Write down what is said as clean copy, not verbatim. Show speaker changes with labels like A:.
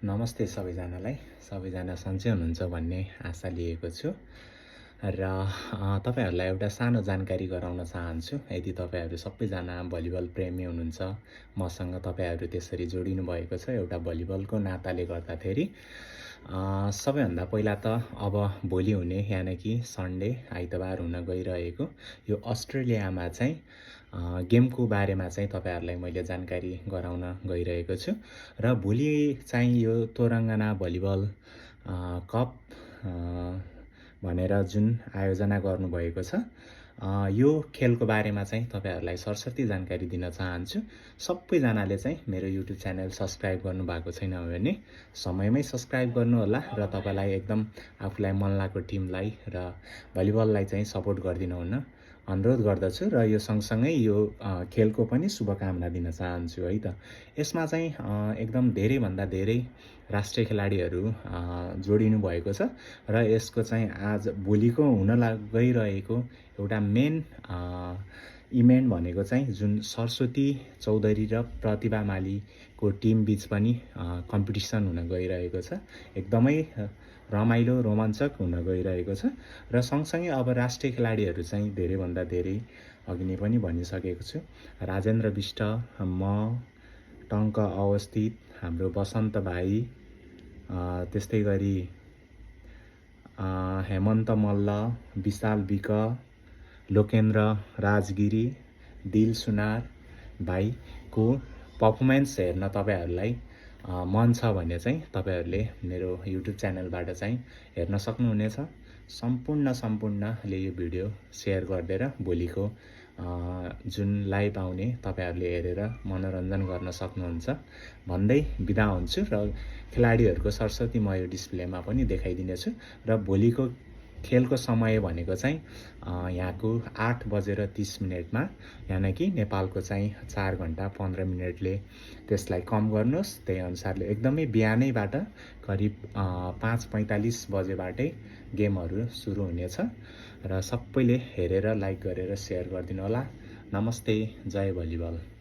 A: नमस्ते सबैजना सन्चै हुनुहुन्छ भन्ने आशा लिएको छु र तपाईहरुलाई एउटा सानो जानकारी गराउन चाहन्छु। यदि तपाईहरु सबैजना भलिबल प्रेमी हुनुहुन्छ, मसँग तपाईहरु त्यसरी जोडिनु भएको छ एउटा भलिबलको नाताले गर्दाखेरि सबैभन्दा पहिला त अब भोलि हुने यानि कि सन्डे आइतबार हुन गइरहेको यो अस्ट्रेलियामा चाहिँ गेमको बारेमा चाहिँ तपाईहरुलाई मैले जानकारी गराउन गइरहेको छु र भोलि चाहिँ यो तोरङ्गना भलिबल कप भनेर जुन आयोजना गर्नुभएको छ यो खेलको बारेमा चाहिँ तपाईहरुलाई सरसर्ती जानकारी दिन चाहन्छु। सबैजनाले चाहिँ मेरो युट्युब च्यानल सब्स्क्राइब गर्नु भएको छैन भने समयमै सब्स्क्राइब गर्नु होला र तपाईलाई एकदम आफुलाई मन लागेको टिमलाई र भलिबललाई चाहिँ सपोर्ट गर्दिनु हुन अनुरोध गर्दछु र यो सँगसँगै यो खेलको पनि शुभकामना दिन चाहन्छु है त। यसमा चाहिँ एकदम धेरै भन्दा धेरै राष्ट्रिय खेलाडीहरु जोडिनु भएको छ र यसको चाहिँ आज भोलिको हुन गइरहेको एउटा मेन इभेन्ट भनेको चाहिँ जुन सरस्वती चौधरी र प्रतिभा मालीको टिम बीच पनि कम्पिटिसन हुन गइरहेको छ। एकदमै रमाइलो रोमाञ्चक हुन गइरहेको छ र सँगसँगै अब राष्ट्रिय खेलाडीहरु चाहिँ धेरै भन्दा धेरै अघि नै पनि भनिसकेको छु। राजेन्द्र बिष्ट, म टंक अवस्थित, हाम्रो बसन्त भाइ, त्यस्तै गरी हेमन्त मल्ल, विशाल विक, लोकेन्द्र राजगिरी, दिल सुनार भाइको परफर्मेन्स हेर्न तपाईहरुलाई मन छ भने चाहिँ तपाईहरुले मेरो युट्युब च्यानलबाट चाहिँ हेर्न सक्नुहुनेछ। सम्पूर्णले यो भिडियो शेयर गरिदिएर भोलिको जुन लाइभ आउने तपाईहरुले हेरेर मनोरञ्जन गर्न सक्नुहुन्छ भन्दै बिदा हुन्छु र खेलाडीहरुको सरस्वती म यो डिस्प्लेमा पनि देखाइदिनेछु र भोलिको खेलको समय भनेको चाहिँ यहाँको 8:30 मा यानि कि नेपालको चाहिँ 4 घण्टा 15 मिनेटले त्यसलाई कम गर्नुस्। त्यही अनुसारले एकदमै बिहानैबाट करिब 5:45 बजेबाटै गेमहरु सुरु हुनेछ र सबैले हेरेर लाइक गरेर शेयर गरिदिनु होला। नमस्ते, जय भलिबल।